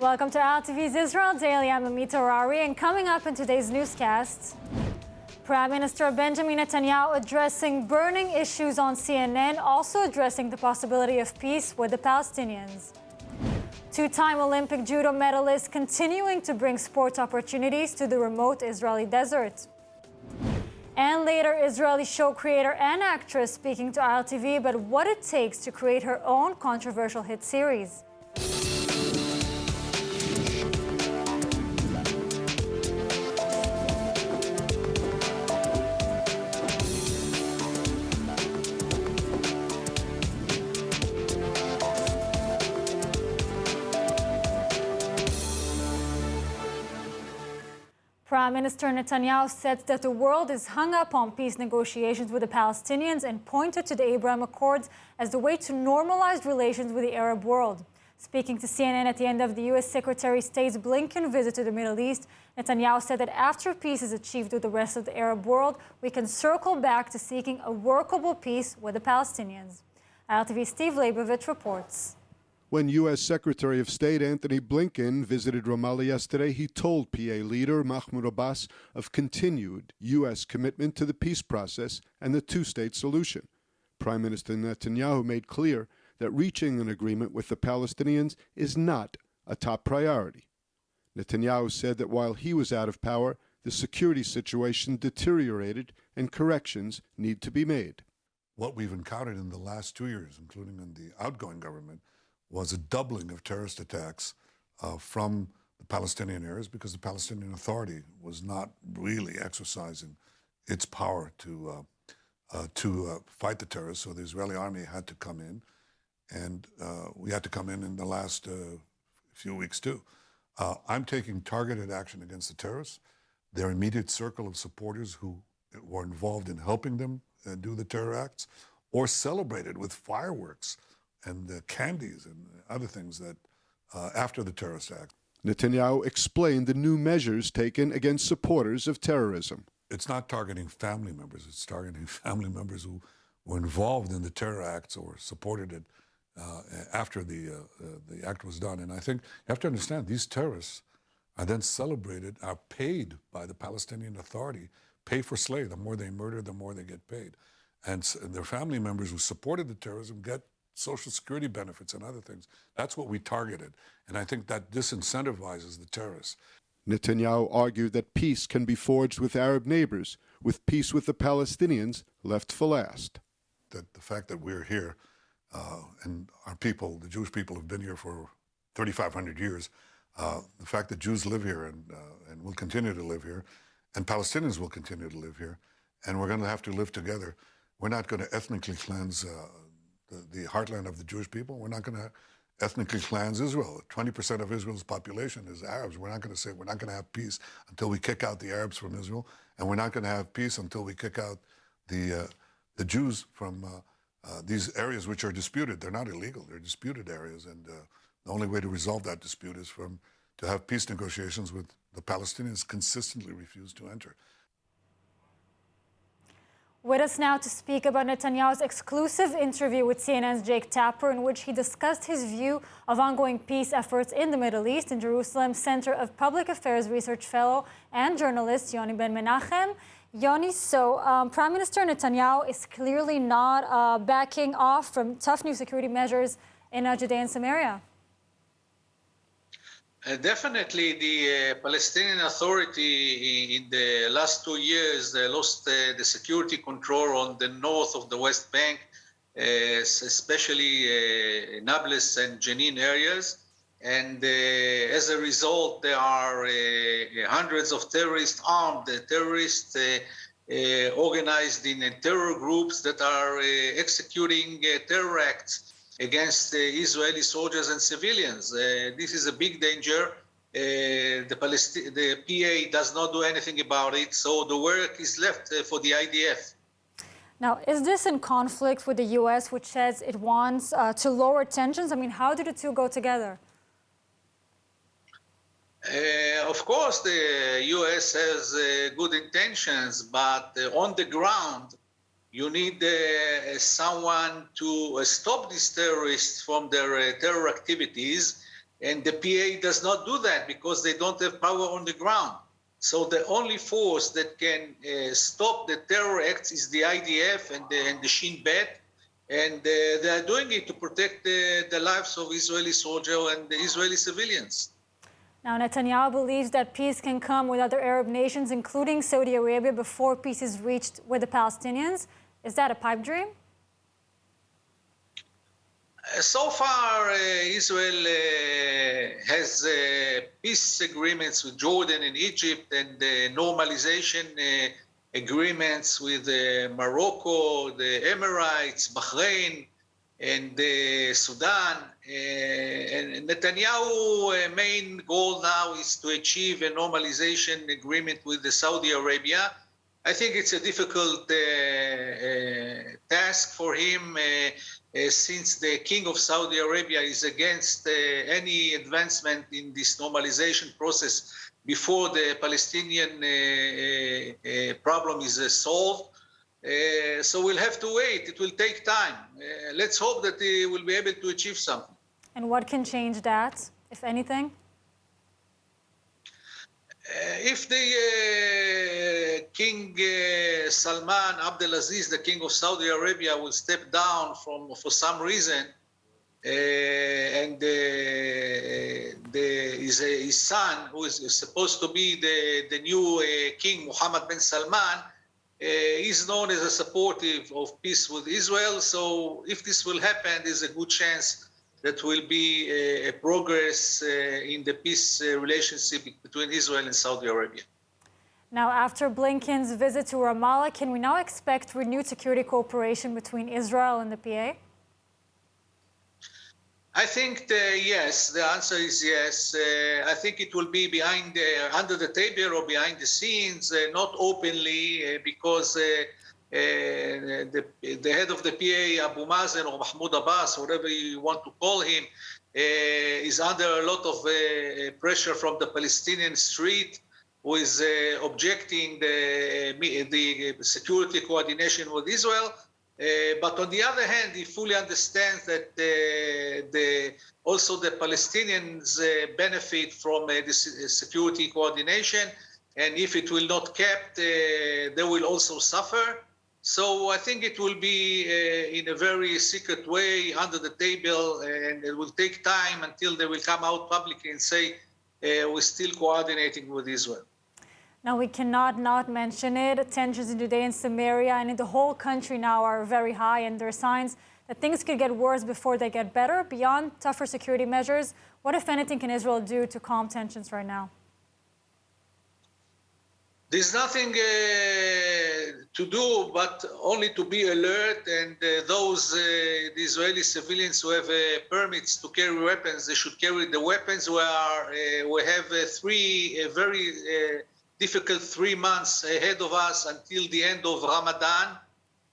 Welcome to ILTV's Israel Daily. I'm Amita Rari, and coming up in today's newscast, Prime Minister Benjamin Netanyahu addressing burning issues on CNN, also addressing the possibility of peace with the Palestinians. Two-time Olympic Judo Medalist continuing to bring sports opportunities to the remote Israeli desert. And later, Israeli show creator and actress speaking to ILTV about what it takes to create her own controversial hit series. Prime Minister Netanyahu said that the world is hung up on peace negotiations with the Palestinians and pointed to the Abraham Accords as the way to normalize relations with the Arab world. Speaking to CNN at the end of the U.S. Secretary of State's Blinken visit to the Middle East, Netanyahu said that after peace is achieved with the rest of the Arab world, we can circle back to seeking a workable peace with the Palestinians. ILTV's Steve Leibovich reports. When U.S. Secretary of State Antony Blinken visited Ramallah yesterday, he told PA leader Mahmoud Abbas of continued U.S. commitment to the peace process and the two-state solution. Prime Minister Netanyahu made clear that reaching an agreement with the Palestinians is not a top priority. Netanyahu said that while he was out of power, the security situation deteriorated and corrections need to be made. What we've encountered in the last 2 years, including in the outgoing government, was a doubling of terrorist attacks from the Palestinian areas because the Palestinian Authority was not really exercising its power to fight the terrorists. So the Israeli army had to come in, and we had to come in the last few weeks too. I'm taking targeted action against the terrorists, their immediate circle of supporters who were involved in helping them do the terror acts, or celebrated with fireworks and candies and other things that after the terrorist act. Netanyahu explained the new measures taken against supporters of terrorism. It's not targeting family members. It's targeting family members who were involved in the terror acts or supported it after the act was done. And I think you have to understand, these terrorists are then celebrated, are paid by the Palestinian Authority, pay for slay. The more they murder, the more they get paid. And their family members who supported the terrorism get Social Security benefits and other things. That's what we targeted. And I think that disincentivizes the terrorists. Netanyahu argued that peace can be forged with Arab neighbors, with peace with the Palestinians left for last. That the fact that we're here and our people, the Jewish people, have been here for 3,500 years, the fact that Jews live here and will continue to live here, and Palestinians will continue to live here, and we're going to have to live together. We're not going to ethnically cleanse the heartland of the Jewish people. We're not going to ethnically cleanse Israel. 20% of Israel's population is Arabs. We're not going to say we're not going to have peace until we kick out the Arabs from Israel, and we're not going to have peace until we kick out the Jews from these areas which are disputed. They're not illegal. They're disputed areas, and the only way to resolve that dispute is to have peace negotiations with the Palestinians consistently refuse to enter. With us now to speak about Netanyahu's exclusive interview with CNN's Jake Tapper, in which he discussed his view of ongoing peace efforts in the Middle East, in Jerusalem Center of Public Affairs Research Fellow and journalist Yoni Ben Menachem. Yoni, so Prime Minister Netanyahu is clearly not backing off from tough new security measures in Judea and Samaria. Definitely, the Palestinian Authority in the last 2 years lost the security control on the north of the West Bank, especially Nablus and Jenin areas. And as a result, there are hundreds of terrorists, armed terrorists, organized in terror groups that are executing terror acts against Israeli soldiers and civilians. This is a big danger. The PA does not do anything about it, so the work is left for the IDF. Now, is this in conflict with the U.S., which says it wants to lower tensions? I mean, how do the two go together? Of course, the U.S. has good intentions, but on the ground, you need someone to stop these terrorists from their terror activities. And the PA does not do that because they don't have power on the ground. So the only force that can stop the terror acts is the IDF and the Shin Bet. And they are doing it to protect the lives of Israeli soldiers and the Israeli civilians. Now, Netanyahu believes that peace can come with other Arab nations, including Saudi Arabia, before peace is reached with the Palestinians. Is that a pipe dream? So far, Israel has peace agreements with Jordan and Egypt and normalization agreements with Morocco, the Emirates, Bahrain, and Sudan. And Netanyahu's main goal now is to achieve a normalization agreement with Saudi Arabia. I think it's a difficult task for him since the King of Saudi Arabia is against any advancement in this normalization process before the Palestinian problem is solved. So we'll have to wait. It will take time. Let's hope that he will be able to achieve something. And what can change that, if anything? If the King Salman Abdulaziz, the King of Saudi Arabia, will step down for some reason, and his son, who is supposed to be the new King, Mohammed bin Salman, is known as a supportive of peace with Israel. So if this will happen, there's a good chance that will be a progress in the peace relationship between Israel and Saudi Arabia. Now, after Blinken's visit to Ramallah, can we now expect renewed security cooperation between Israel and the PA? I think yes. The answer is yes. I think it will be behind, under the table or behind the scenes, not openly, because the head of the PA, Abu Mazen or Mahmoud Abbas, whatever you want to call him, is under a lot of pressure from the Palestinian street, who is objecting the security coordination with Israel. But on the other hand, he fully understands that also the Palestinians benefit from this security coordination, and if it will not kept, they will also suffer. So I think it will be in a very secret way under the table, and it will take time until they will come out publicly and say we're still coordinating with Israel. Now, we cannot not mention it. Tensions in Judea and Samaria and in the whole country now are very high, and there are signs that things could get worse before they get better. Beyond tougher security measures, what, if anything, can Israel do to calm tensions right now? There's nothing to do but only to be alert, and the Israeli civilians who have permits to carry weapons, they should carry the weapons. We have three very difficult 3 months ahead of us until the end of Ramadan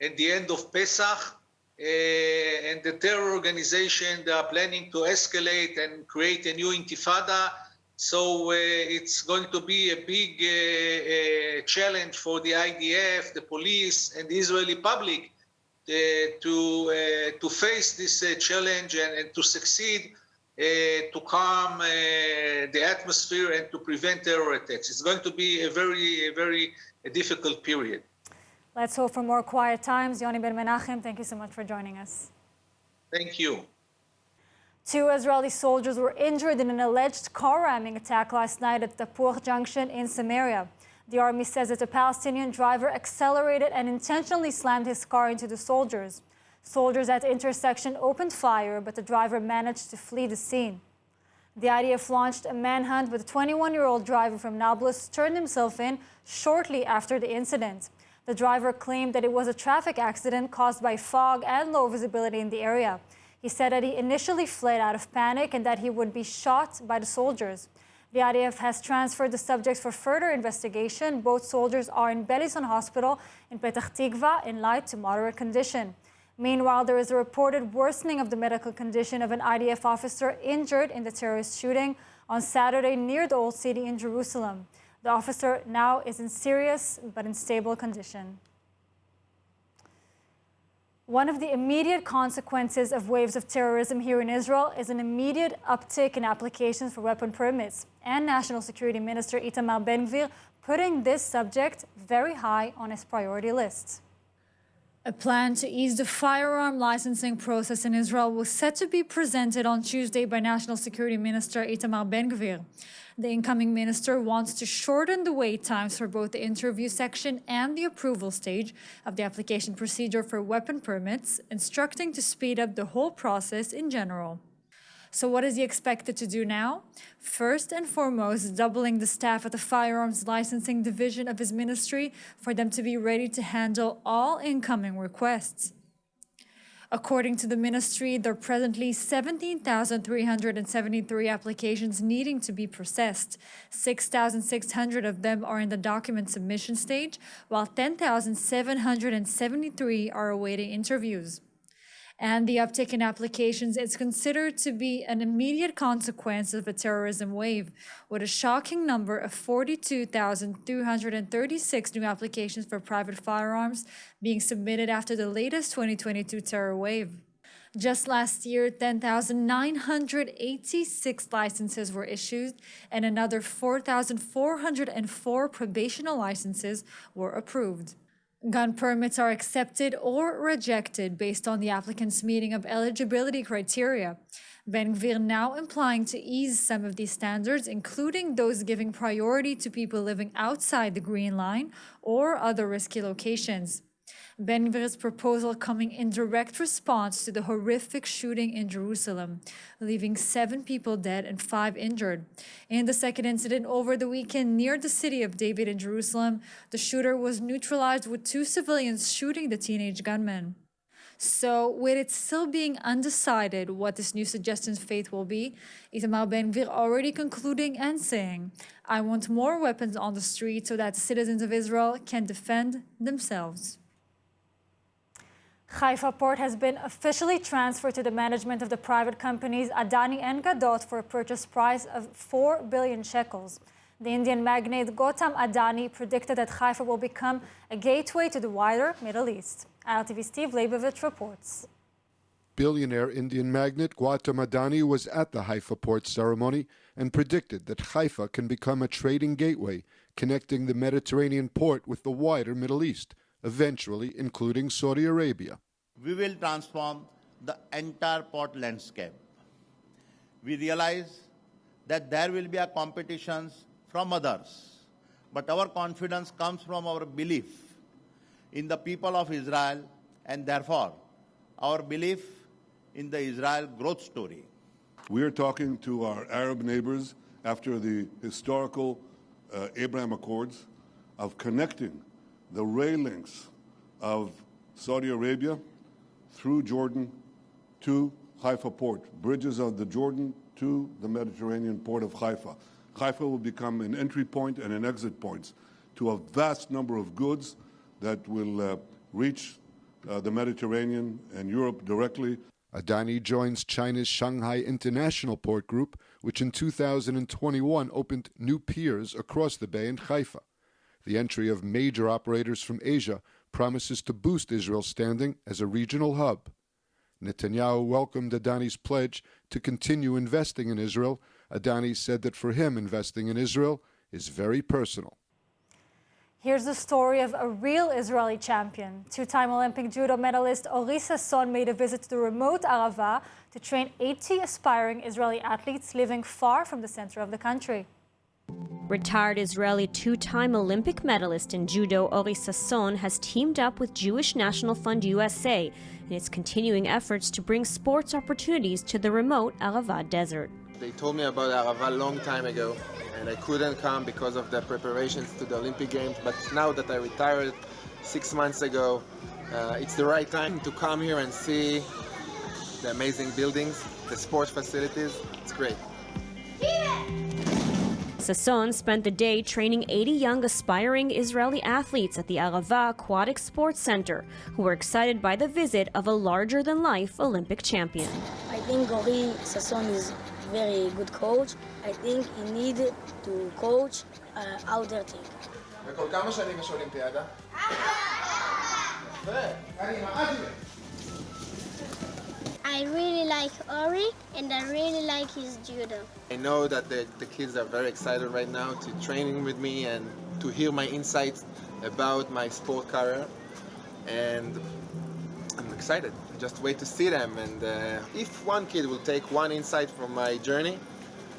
and the end of Pesach. And the terror organization, they are planning to escalate and create a new intifada. So it's going to be a big challenge for the IDF, the police, and the Israeli public to face this challenge and to succeed to calm the atmosphere and to prevent terror attacks. It's going to be a very difficult period. Let's hope for more quiet times. Yoni Ben Menachem, thank you so much for joining us. Thank you. 2 Israeli soldiers were injured in an alleged car ramming attack last night at the Tappuach Junction in Samaria. The army says that a Palestinian driver accelerated and intentionally slammed his car into the soldiers. Soldiers at the intersection opened fire, but the driver managed to flee the scene. The IDF launched a manhunt, but a 21-year-old driver from Nablus turned himself in shortly after the incident. The driver claimed that it was a traffic accident caused by fog and low visibility in the area. He said that he initially fled out of panic and that he would be shot by the soldiers. The IDF has transferred the subjects for further investigation. Both soldiers are in Beilinson Hospital in Petah Tikva in light to moderate condition. Meanwhile, there is a reported worsening of the medical condition of an IDF officer injured in the terrorist shooting on Saturday near the Old City in Jerusalem. The officer now is in serious but in stable condition. One of the immediate consequences of waves of terrorism here in Israel is an immediate uptick in applications for weapon permits, and National Security Minister Itamar Ben-Gvir putting this subject very high on his priority list. A plan to ease the firearm licensing process in Israel was set to be presented on Tuesday by National Security Minister Itamar Ben-Gvir. The incoming minister wants to shorten the wait times for both the interview section and the approval stage of the application procedure for weapon permits, instructing to speed up the whole process in general. So what is he expected to do now? First and foremost, doubling the staff at the Firearms Licensing Division of his ministry for them to be ready to handle all incoming requests. According to the ministry, there are presently 17,373 applications needing to be processed. 6,600 of them are in the document submission stage, while 10,773 are awaiting interviews. And the uptick in applications is considered to be an immediate consequence of a terrorism wave, with a shocking number of 42,236 new applications for private firearms being submitted after the latest 2022 terror wave. Just last year, 10,986 licenses were issued, and another 4,404 probational licenses were approved. Gun permits are accepted or rejected based on the applicant's meeting of eligibility criteria. Ben-Gvir now implying to ease some of these standards, including those giving priority to people living outside the Green Line or other risky locations. Ben-Gvir's proposal coming in direct response to the horrific shooting in Jerusalem, leaving 7 people dead and 5 injured. In the second incident over the weekend near the city of David in Jerusalem, the shooter was neutralized with 2 civilians shooting the teenage gunman. So, with it still being undecided what this new suggestion's fate will be, Itamar Ben-Gvir already concluding and saying, "I want more weapons on the street so that the citizens of Israel can defend themselves." Haifa Port has been officially transferred to the management of the private companies Adani and Gadot for a purchase price of 4 billion shekels. The Indian magnate Gautam Adani predicted that Haifa will become a gateway to the wider Middle East. ILTV Steve Leibovich reports. Billionaire Indian magnate Gautam Adani was at the Haifa Port ceremony and predicted that Haifa can become a trading gateway connecting the Mediterranean port with the wider Middle East, eventually including Saudi Arabia. We will transform the entire port landscape. We realize that there will be a competitions from others, but our confidence comes from our belief in the people of Israel and therefore our belief in the Israel growth story. We are talking to our Arab neighbors after the historical Abraham Accords of connecting the rail links of Saudi Arabia through Jordan to Haifa Port, bridges of the Jordan to the Mediterranean port of Haifa. Haifa will become an entry point and an exit point to a vast number of goods that will reach the Mediterranean and Europe directly. Adani joins China's Shanghai International Port Group, which in 2021 opened new piers across the bay in Haifa. The entry of major operators from Asia promises to boost Israel's standing as a regional hub. Netanyahu welcomed Adani's pledge to continue investing in Israel. Adani said that for him, investing in Israel is very personal. Here's the story of a real Israeli champion. 2-time Olympic Judo Medalist Alisa made a visit to the remote Arava to train 80 aspiring Israeli athletes living far from the center of the country. Retired Israeli 2-time Olympic medalist in judo Alisa has teamed up with Jewish National Fund USA in its continuing efforts to bring sports opportunities to the remote Arava desert. They told me about Arava a long time ago, and I couldn't come because of the preparations to the Olympic Games. But now that I retired 6 months ago, it's the right time to come here and see the amazing buildings, the sports facilities. It's great. Sasson spent the day training 80 young aspiring Israeli athletes at the Arava Aquatic Sports Center, who were excited by the visit of a larger-than-life Olympic champion. I think Ori Sasson is a very good coach. I think he needs to coach out their team. וכל כמה שנים יש אולימפיאדה? I really like Ori, and I really like his judo. I know that the kids are very excited right now to training with me and to hear my insights about my sport career. And I'm excited. Just wait to see them. And if one kid will take one insight from my journey,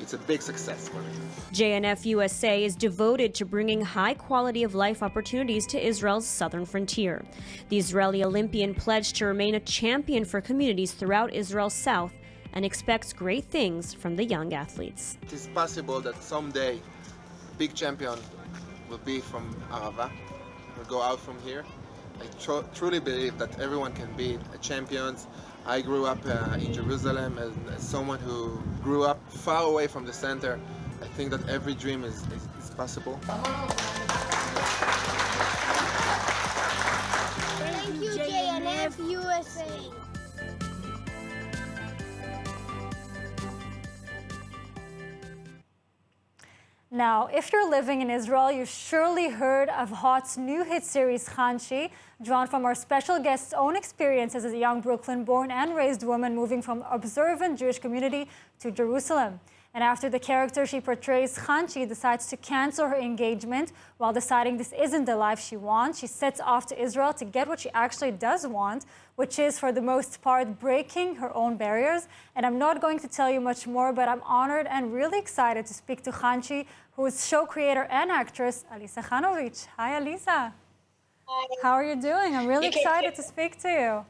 it's a big success for me. JNF USA is devoted to bringing high quality of life opportunities to Israel's southern frontier. The Israeli Olympian pledged to remain a champion for communities throughout Israel's south and expects great things from the young athletes. It is possible that someday a big champion will be from Arava, will go out from here. I truly believe that everyone can be a champion. I grew up in Jerusalem as someone who grew up far away from the center. I think that every dream is possible. Thank you, JNF USA. Now, if you're living in Israel, you surely heard of Hot's new hit series, Khanchi, drawn from our special guest's own experiences as a young Brooklyn-born and raised woman moving from observant Jewish community to Jerusalem. And after the character she portrays, Khanchi decides to cancel her engagement while deciding this isn't the life she wants. She sets off to Israel to get what she actually does want, which is, for the most part, breaking her own barriers. And I'm not going to tell you much more, but I'm honored and really excited to speak to Khanchi, who is show creator and actress, Alisa Hanovic. Hi, Alisa. Hi. How are you doing? I'm really excited to speak to you.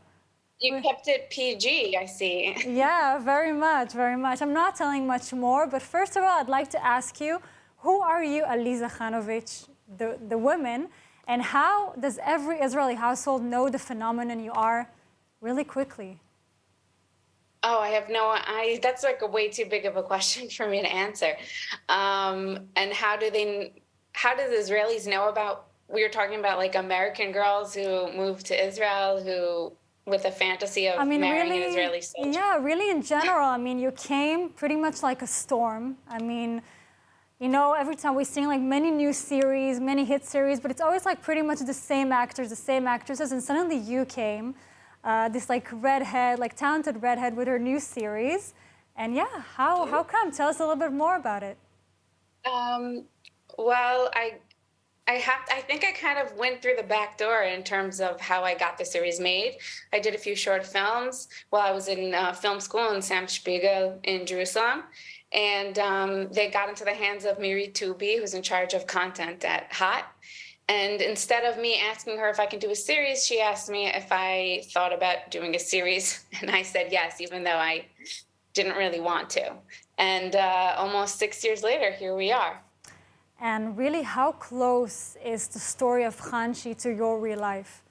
You kept it PG, I see. Yeah, very much, very much. I'm not telling much more, but first of all, I'd like to ask you, who are you, Alisa Hanovic, the woman, and how does every Israeli household know the phenomenon you are really quickly? Oh, I have that's like a way too big of a question for me to answer. And how do the Israelis know about, we were talking about like American girls who moved to Israel, who with a fantasy of marrying an Israeli soldier. Yeah, really in general. I mean, you came pretty much like a storm. I mean, you know, every time we sing like many new series, many hit series, but it's always like pretty much the same actors, the same actresses, and suddenly you came, this like redhead, like talented redhead with her new series. And yeah, how come? Tell us a little bit more about it. Well, I think I kind of went through the back door in terms of how I got the series made. I did a few short films while I was in film school in Sam Spiegel in Jerusalem. And they got into the hands of Miri Tubi, who's in charge of content at Hot. And instead of me asking her if I can do a series, she asked me if I thought about doing a series. And I said yes, even though I didn't really want to. And almost 6 years later, here we are. And really, how close is the story of Khanchi to your real life?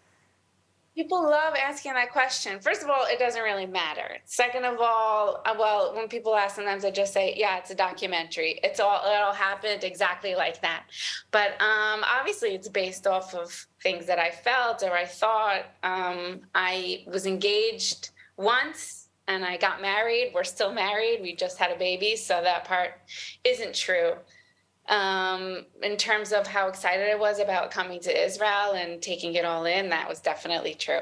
People love asking that question. First of all, it doesn't really matter. Second of all, well, when people ask, sometimes I just say, yeah, it's a documentary. It all happened exactly like that. But obviously, it's based off of things that I felt or I thought. I was engaged once and I got married. We're still married. We just had a baby. So that part isn't true. In terms of how excited I was about coming to Israel and taking it all in, that was definitely true.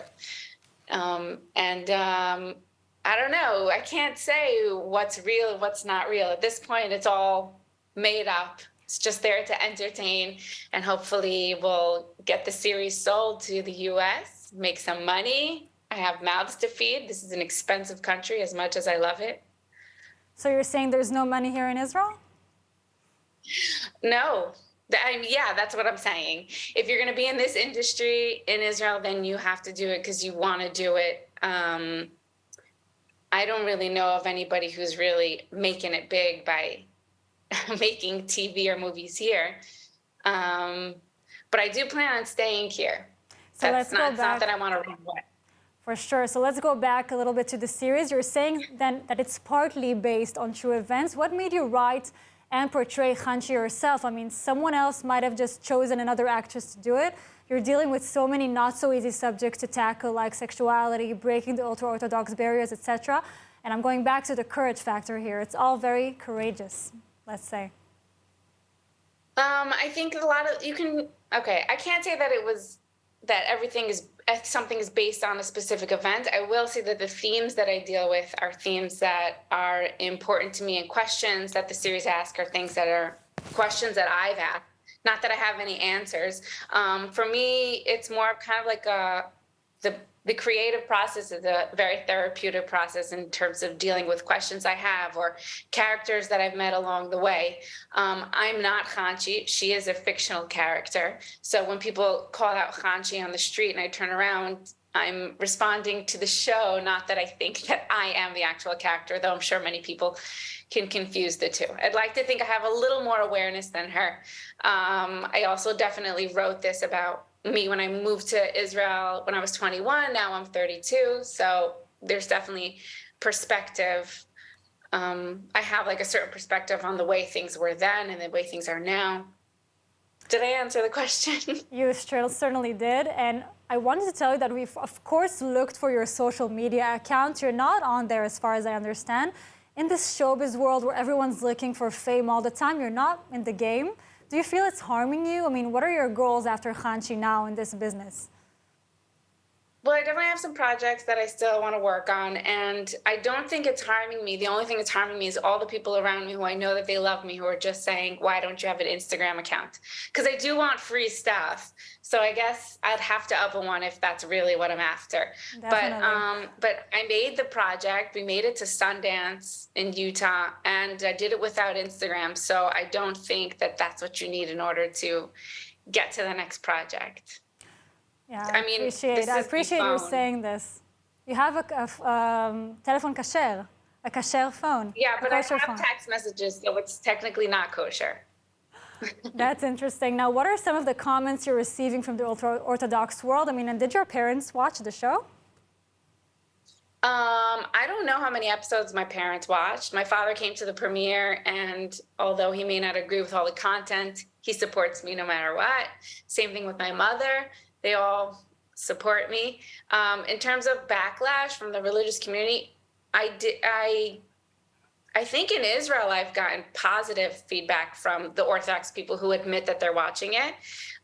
I don't know, I can't say what's real and what's not real. At this point, it's all made up. It's just there to entertain, and hopefully we'll get the series sold to the US, make some money. I have mouths to feed. This is an expensive country as much as I love it. So you're saying there's no money here in Israel? No, yeah, that's what I'm saying. If you're going to be in this industry in Israel, then you have to do it because you want to do it. I don't really know of anybody who's really making it big by making TV or movies here. But I do plan on staying here. So it's not that I want to run away. For sure. So let's go back a little bit to the series. You're saying then that it's partly based on true events. What made you write and portray Khanchi yourself? I mean, someone else might have just chosen another actress to do it. You're dealing with so many not so easy subjects to tackle, like sexuality, breaking the ultra-Orthodox barriers, etc. And I'm going back to the courage factor here. It's all very courageous, let's say. I think a lot of, I can't say that that everything is if something is based on a specific event. I will say that the themes that I deal with are themes that are important to me, and questions that the series asks are things that are questions that I've asked. Not that I have any answers. For me, it's more kind of like the creative process is a very therapeutic process in terms of dealing with questions I have or characters that I've met along the way. I'm not Khanchi. She is a fictional character. So when people call out Khanchi on the street and I turn around, I'm responding to the show, not that I think that I am the actual character, though I'm sure many people can confuse the two. I'd like to think I have a little more awareness than her. I also definitely wrote this about me when I moved to Israel when I was 21. Now I'm 32. So there's definitely perspective. I have like a certain perspective on the way things were then and the way things are now. Did I answer the question? You certainly did. And I wanted to tell you that we've, of course, looked for your social media accounts. You're not on there as far as I understand. In this showbiz world where everyone's looking for fame all the time, you're not in the game. Do you feel it's harming you? I mean, what are your goals after Khanchi now in this business? Well, I definitely have some projects that I still want to work on, and I don't think it's harming me. The only thing that's harming me is all the people around me who I know that they love me, who are just saying, why don't you have an Instagram account? Because I do want free stuff. So I guess I'd have to up one if that's really what I'm after. Definitely. But I made the project. We made it to Sundance in Utah, and I did it without Instagram. So I don't think that that's what you need in order to get to the next project. Yeah, I appreciate you saying this. You have a telephone kasher, a kasher phone. Yeah, but I have phone. text messages, so it's technically not kosher. That's interesting. Now, what are some of the comments you're receiving from the ultra-Orthodox world? I mean, and did your parents watch the show? I don't know how many episodes my parents watched. My father came to the premiere, and although he may not agree with all the content, he supports me no matter what. Same thing with my mother. They all support me. In terms of backlash from the religious community, I think in Israel I've gotten positive feedback from the Orthodox people who admit that they're watching it.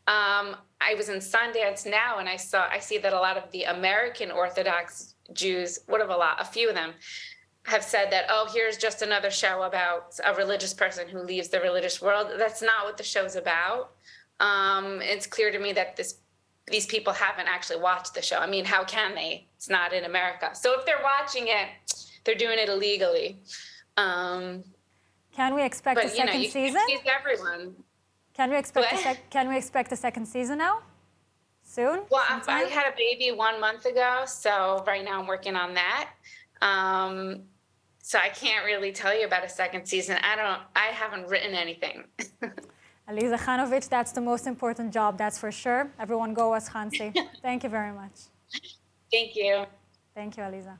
I was in Sundance now, and I see that a lot of the American Orthodox Jews, a few of them, have said that, oh, here's just another show about a religious person who leaves the religious world. That's not what the show's about. It's clear to me that these people haven't actually watched the show. I mean, how can they? It's not in America. So if they're watching it, they're doing it illegally. Can we expect a second season? Can everyone. Can we expect a second season now? Soon? Well, I had a baby 1 month ago, so right now I'm working on that. So I can't really tell you about a second season. I haven't written anything. Alisa Hanovic, that's the most important job, that's for sure. Everyone go as Khanchi. Thank you very much. Thank you. Thank you, Alisa.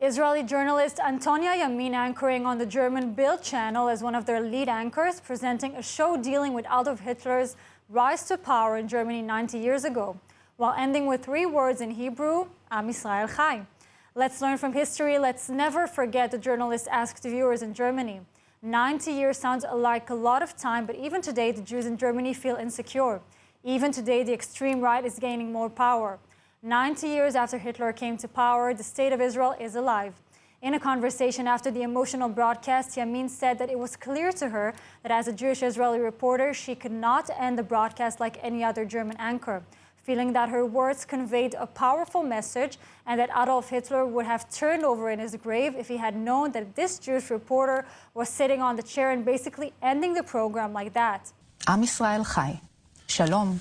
Israeli journalist Antonia Yamin, anchoring on the German Bild channel as one of their lead anchors, presenting a show dealing with Adolf Hitler's rise to power in Germany 90 years ago, while ending with 3 words in Hebrew, Am Yisrael Chai. Let's learn from history. Let's never forget, the journalist asked viewers in Germany. 90 years sounds like a lot of time, but even today, the Jews in Germany feel insecure. Even today, the extreme right is gaining more power. 90 years after Hitler came to power, the state of Israel is alive. In a conversation after the emotional broadcast, Yamin said that it was clear to her that as a Jewish Israeli reporter, she could not end the broadcast like any other German anchor, feeling that her words conveyed a powerful message and that Adolf Hitler would have turned over in his grave if he had known that this Jewish reporter was sitting on the chair and basically ending the program like that. Am Yisrael Chai. Shalom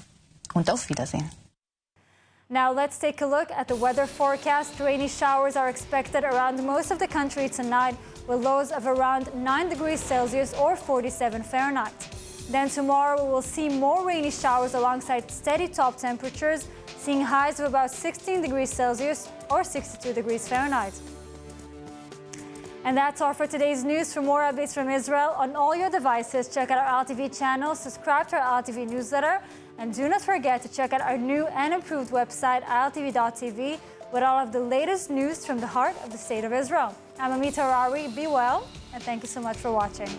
und auf Wiedersehen. Now let's take a look at the weather forecast. Rainy showers are expected around most of the country tonight, with lows of around 9 degrees Celsius or 47 Fahrenheit. Then tomorrow we will see more rainy showers alongside steady top temperatures, seeing highs of about 16 degrees Celsius or 62 degrees Fahrenheit. And that's all for today's news. For more updates from Israel on all your devices, check out our ILTV channel, subscribe to our ILTV newsletter, and do not forget to check out our new and improved website, ILTV.tv, with all of the latest news from the heart of the State of Israel. I'm Amita Harari. Be well, and thank you so much for watching.